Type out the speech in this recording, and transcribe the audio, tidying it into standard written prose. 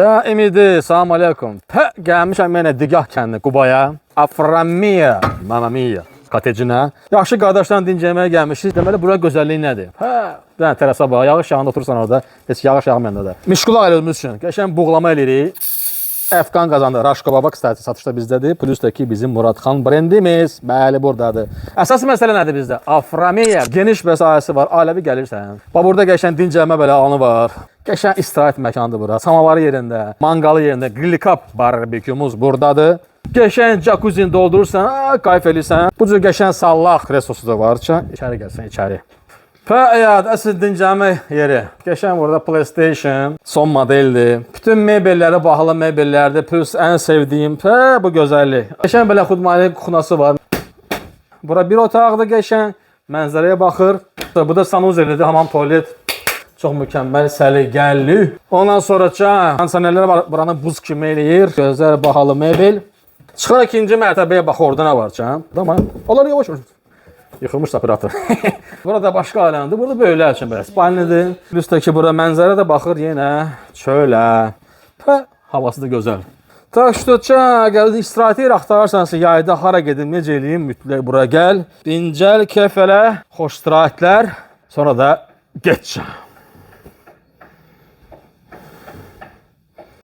Ya Emidi, salam aleykum. Gəlmişəm mənə Digah kəndi Qubaya. Aframiya, Mamma Mia kotecinə. Yaxşı qardaşlarla dincəlməyə gəlmişik. Deməli, bura gözəlliyi nədir? Bir dənə tərasa bax, yağış yağında otursan orada, heç yağış yağmayanda da. Mişqulaq eləyimiz üçün. Qəşən buğlama eləyirik. Əfqan qazandı. Raşko Baba kstati satışda bizdədir. Plus da ki bizim Muradxan brendimiz. Bəli, buradadır. Əsas məsələ nədir bizdə? Aframiya. Geniş vəsaiti var. Ailəvi gəlirsən. Bax, burada qəşən dincəlmə belə anı var. Qəşən istirahət məkanıdır bura. Samavarı yerində, manqalı yerində, grillikap barbekyumuz buradadır. Qəşən jacuzzi doldurursan, qayf eləyirsən. Bu cür qəşən sallaq kresosu da var. İçəri gəlsən, içəri. Əsl dincəlmə yeri. Qəşən burada PlayStation son modeldir. Bütün mebelləri bahalı mebellərdir. Plus ən sevdiyim bu gözəllik. Qəşən belə xudmani xunası var. Bura bir otaqdır qəşən. Mənzərəyə baxır. Bu da sanuzelidir, hamam tualet. Çox mükəmməl, səliqəli. Ondan sonra kondisionerlər var. Buranı buz kimi eləyir. Gözəl bahalı mebel. Çıxar ikinci mərtəbəyə bax, orada nə var? Onlar yavaş olur. Yıxılmış operator. Burada başqa aləmdir. Burada böyüklər üçün belə spalnidir. Üstə ki, bura mənzərə də baxır yenə çölə. Havası da gözəl. Tak что, əgər istirahət yer axtararsansa, yayda hara gedim, necə eləyim, mütləq bura gəl. Dincəl, keyf elə, xoş istirahətlər. Sonra da get.